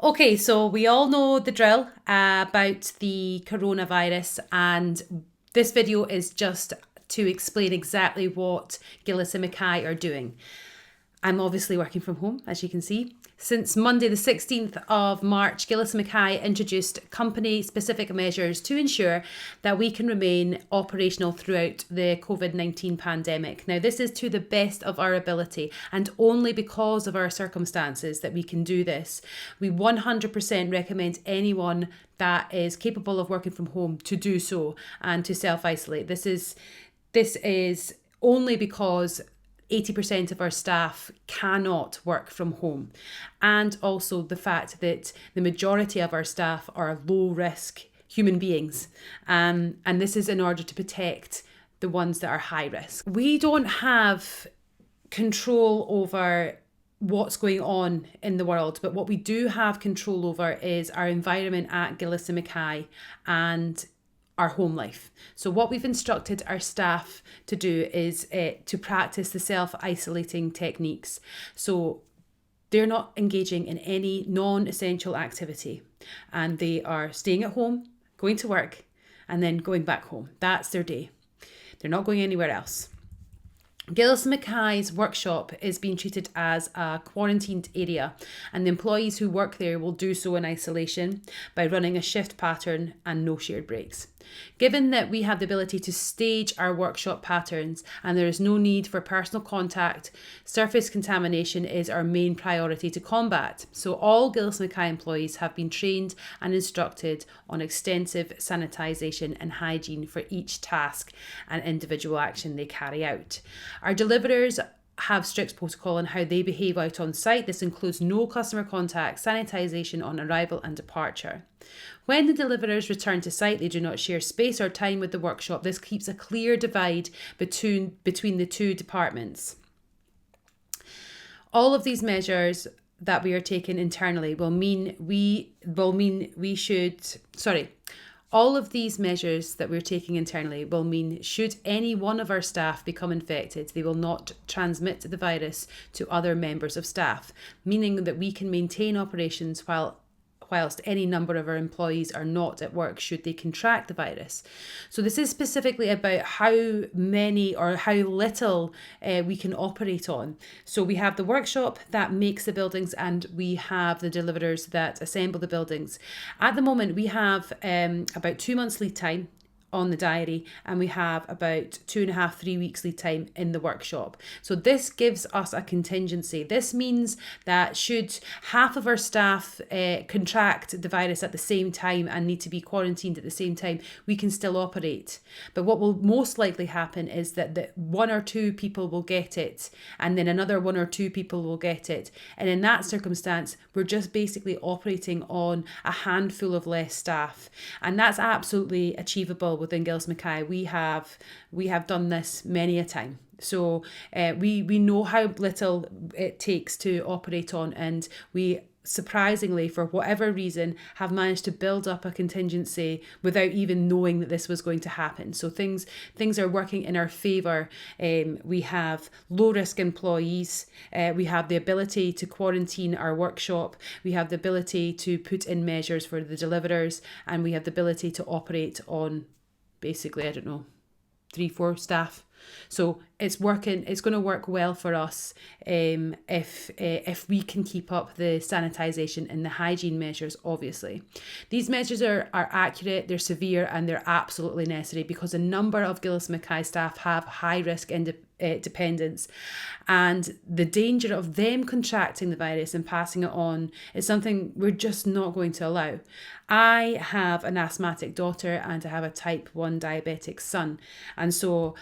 Okay, so we all know the drill about the coronavirus, and this video is just to explain exactly what Gillies and Mackay are doing. I'm obviously working from home, as you can see. Since Monday the 16th of March, Gillies and Mackay introduced company-specific measures to ensure that we can remain operational throughout the Covid-19 pandemic. Now, this is to the best of our ability and only because of our circumstances that we can do this. We 100% recommend anyone that is capable of working from home to do so and to self-isolate. This is only because 80% of our staff cannot work from home, and also the fact that the majority of our staff are low risk human beings, and this is in order to protect the ones that are high risk. We don't have control over what's going on in the world, but what we do have control over is our environment at Gillies and Mackay and our home life. So what we've instructed our staff to do is to practice the self-isolating techniques. So they're not engaging in any non-essential activity, and they are staying at home, going to work, and then going back home. That's their day. They're not going anywhere else. Gillies and Mackay's workshop is being treated as a quarantined area, and the employees who work there will do so in isolation by running a shift pattern and no shared breaks. Given that we have the ability to stage our workshop patterns and there is no need for personal contact, surface contamination is our main priority to combat. So all Gillies and Mackay employees have been trained and instructed on extensive sanitisation and hygiene for each task and individual action they carry out. Our deliverers have strict protocol on how they behave out on site. This includes no customer contact, sanitisation on arrival and departure. When the deliverers return to site, they do not share space or time with the workshop. This keeps a clear divide between the two departments. All of these measures that we are taking internally all of these measures that we're taking internally will mean should any one of our staff become infected, they will not transmit the virus to other members of staff, meaning that we can maintain operations whilst any number of our employees are not at work should they contract the virus. So this is specifically about how many or how little we can operate on. So we have the workshop that makes the buildings, and we have the deliverers that assemble the buildings. At the moment, we have about 2 months lead time on the diary, and we have about 2.5-3 weeks lead time in the workshop. So this gives us a contingency. This means that should half of our staff contract the virus at the same time and need to be quarantined at the same time, we can still operate. But what will most likely happen is that one or two people will get it, and then another one or two people will get it. And in that circumstance, we're just basically operating on a handful of less staff. And that's absolutely achievable within Gillies and Mackay. We have done this many a time. So we know how little it takes to operate on, and we surprisingly, for whatever reason, have managed to build up a contingency without even knowing that this was going to happen. So things are working in our favour. We have low risk employees. We have the ability to quarantine our workshop. We have the ability to put in measures for the deliverers, and we have the ability to operate on basically, 3-4 staff. So it's working. It's going to work well for us if we can keep up the sanitisation and the hygiene measures. Obviously, these measures are accurate, they're severe, and they're absolutely necessary because a number of Gillies and Mackay staff have high risk dependents, and the danger of them contracting the virus and passing it on is something we're just not going to allow. I have an asthmatic daughter and I have a type 1 diabetic son, and so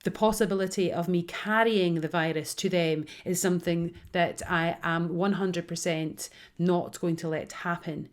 the possibility of me carrying the virus to them is something that I am 100% not going to let happen.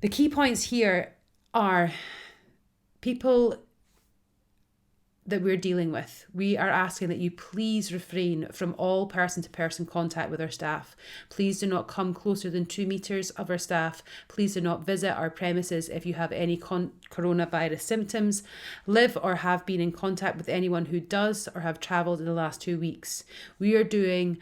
The key points here are people that we're dealing with. We are asking that you please refrain from all person-to-person contact with our staff. Please do not come closer than 2 meters of our staff. Please do not visit our premises if you have any coronavirus symptoms, live or have been in contact with anyone who does or have travelled in the last 2 weeks. We are doing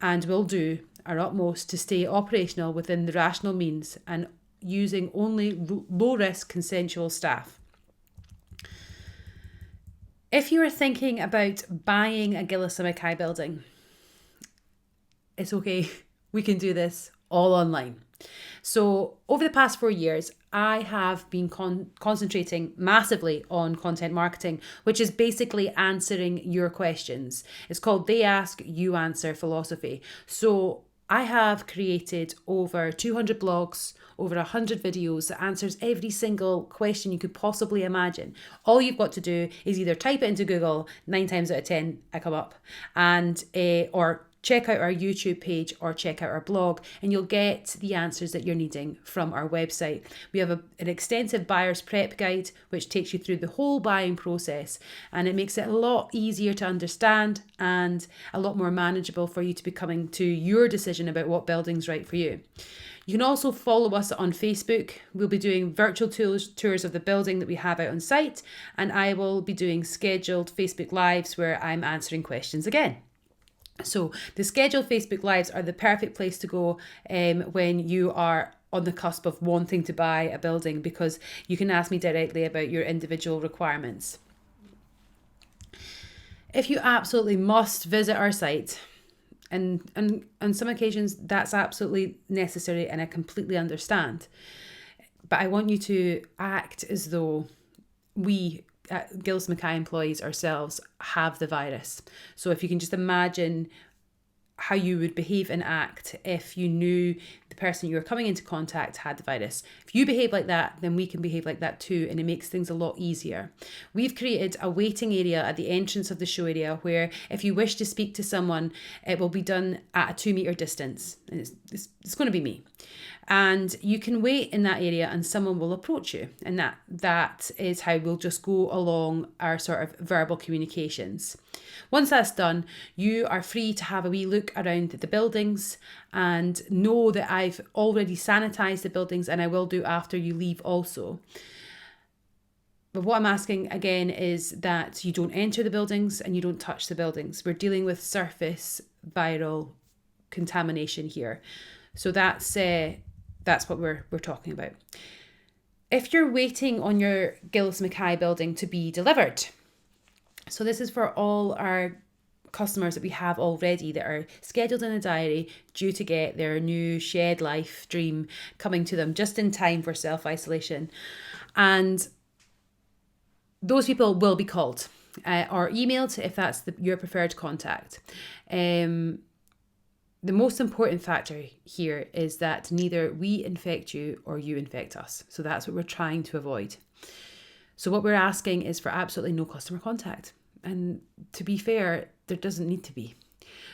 and will do our utmost to stay operational within the rational means and using only low-risk consensual staff. If you are thinking about buying a Gillies and Mackay building, it's okay. We can do this all online. So over the past 4 years, I have been concentrating massively on content marketing, which is basically answering your questions. It's called They Ask, You Answer philosophy. So I have created over 200 blogs, over 100 videos that answers every single question you could possibly imagine. All you've got to do is either type it into Google, 9 times out of 10 I come up, and or check out our YouTube page or check out our blog, and you'll get the answers that you're needing from our website. We have an extensive buyer's prep guide, which takes you through the whole buying process, and it makes it a lot easier to understand and a lot more manageable for you to be coming to your decision about what building's right for you. You can also follow us on Facebook. We'll be doing virtual tours of the building that we have out on site, and I will be doing scheduled Facebook Lives where I'm answering questions again. So the scheduled Facebook Lives are the perfect place to go when you are on the cusp of wanting to buy a building, because you can ask me directly about your individual requirements. If you absolutely must visit our site, and on some occasions that's absolutely necessary and I completely understand, but I want you to act as though we Gillies and Mackay employees ourselves have the virus. So if you can just imagine how you would behave and act if you knew the person you were coming into contact had the virus. If you behave like that, then we can behave like that too, and it makes things a lot easier. We've created a waiting area at the entrance of the show area where if you wish to speak to someone, it will be done at a 2 meter distance, and it's going to be me. And you can wait in that area and someone will approach you. And that is how we'll just go along our sort of verbal communications. Once that's done, you are free to have a wee look around the buildings and know that I've already sanitized the buildings, and I will do after you leave also. But what I'm asking again is that you don't enter the buildings and you don't touch the buildings. We're dealing with surface viral contamination here. So that's what we're talking about. If you're waiting on your Gillies and Mackay building to be delivered, so this is for all our customers that we have already that are scheduled in a diary due to get their new shed life dream coming to them just in time for self-isolation. And those people will be called or emailed if that's your preferred contact. The most important factor here is that neither we infect you or you infect us. So that's what we're trying to avoid. So what we're asking is for absolutely no customer contact. And to be fair, there doesn't need to be.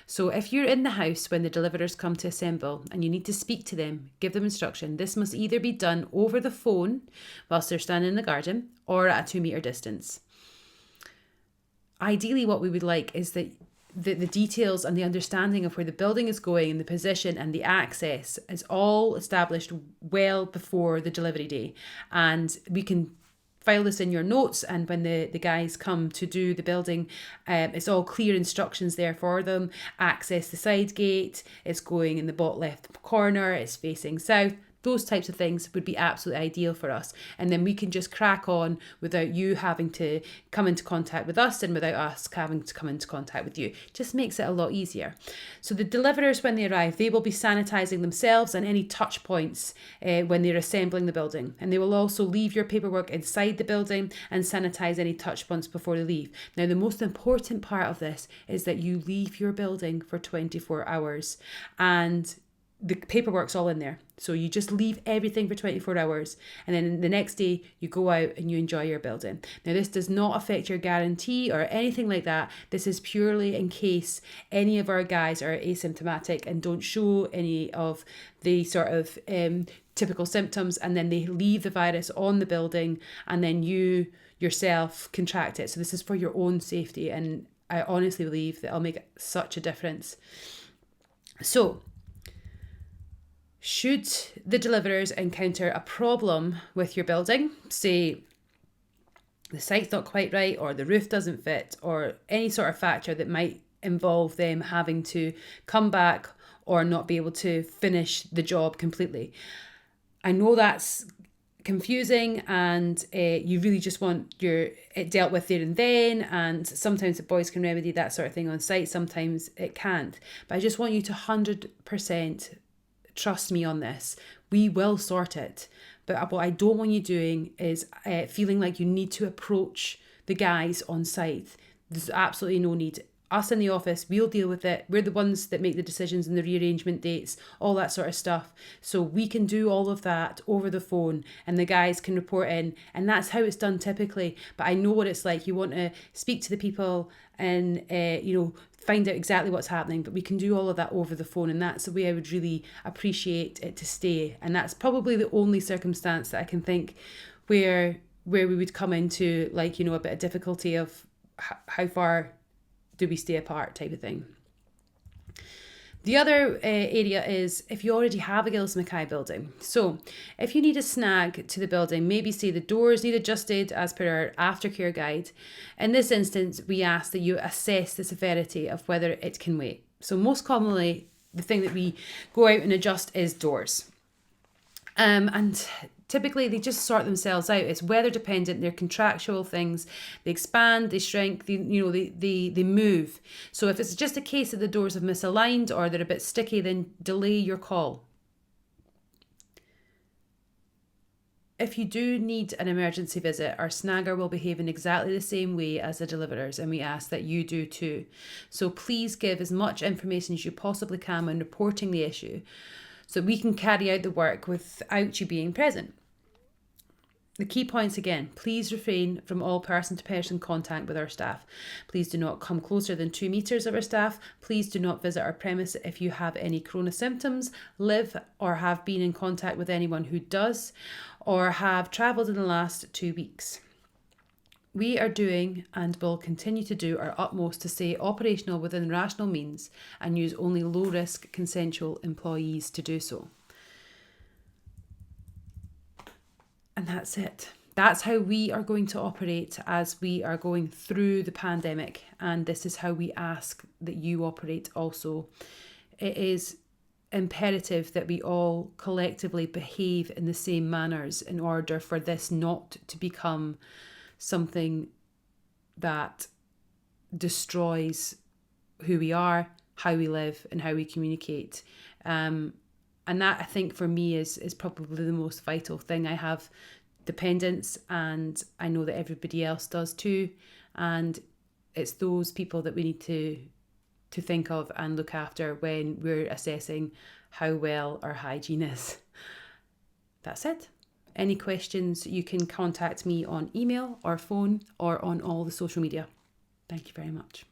So if you're in the house when the deliverers come to assemble and you need to speak to them, give them instruction, this must either be done over the phone whilst they're standing in the garden or at a 2 meter distance. Ideally, what we would like is that the details and the understanding of where the building is going and the position and the access is all established well before the delivery day. And we can file this in your notes, and when the guys come to do the building, it's all clear instructions there for them. Access the side gate, it's going in the bottom left corner, it's facing south. Those types of things would be absolutely ideal for us. And then we can just crack on without you having to come into contact with us and without us having to come into contact with you. Just makes it a lot easier. So the deliverers, when they arrive, they will be sanitising themselves and any touch points when they're assembling the building. And they will also leave your paperwork inside the building and sanitise any touch points before they leave. Now, the most important part of this is that you leave your building for 24 hours and the paperwork's all in there. So you just leave everything for 24 hours and then the next day you go out and you enjoy your building. Now, this does not affect your guarantee or anything like that. This is purely in case any of our guys are asymptomatic and don't show any of the sort of typical symptoms, and then they leave the virus on the building and then you yourself contract it. So this is for your own safety, and I honestly believe that it'll make such a difference. So should the deliverers encounter a problem with your building, say the site's not quite right or the roof doesn't fit or any sort of factor that might involve them having to come back or not be able to finish the job completely. I know that's confusing, and you really just want it dealt with there and then, and sometimes the boys can remedy that sort of thing on site, sometimes it can't. But I just want you to 100% trust me on this. We will sort it. But what I don't want you doing is feeling like you need to approach the guys on site. There's absolutely no need. Us in the office, we'll deal with it. We're the ones that make the decisions and the rearrangement dates, all that sort of stuff. So we can do all of that over the phone, and the guys can report in, and that's how it's done typically. But I know what it's like. You want to speak to the people and find out exactly what's happening, but we can do all of that over the phone, and that's the way I would really appreciate it to stay. And that's probably the only circumstance that I can think where we would come into a bit of difficulty of how far do we stay apart type of thing. The other area is if you already have a Gillies and Mackay building. So if you need a snag to the building, maybe say the doors need adjusted as per our aftercare guide. In this instance, we ask that you assess the severity of whether it can wait. So most commonly, the thing that we go out and adjust is doors. And typically they just sort themselves out. It's weather dependent. They're contractual things. They expand, they shrink, they move. So if it's just a case that the doors have misaligned or they're a bit sticky, then delay your call. If you do need an emergency visit, our snagger will behave in exactly the same way as the deliverers, and we ask that you do too. So please give as much information as you possibly can when reporting the issue, so we can carry out the work without you being present. The key points again: please refrain from all person-to-person contact with our staff. Please do not come closer than 2 meters of our staff. Please do not visit our premise if you have any corona symptoms, live or have been in contact with anyone who does, or have travelled in the last 2 weeks. We are doing and will continue to do our utmost to stay operational within rational means and use only low-risk consensual employees to do so. And that's it. That's how we are going to operate as we are going through the pandemic. And this is how we ask that you operate also. It is imperative that we all collectively behave in the same manners in order for this not to become something that destroys who we are, how we live, and how we communicate. And that, I think, for me is probably the most vital thing. I have dependents, and I know that everybody else does too. And it's those people that we need to think of and look after when we're assessing how well our hygiene is. That's it. Any questions, you can contact me on email or phone or on all the social media. Thank you very much.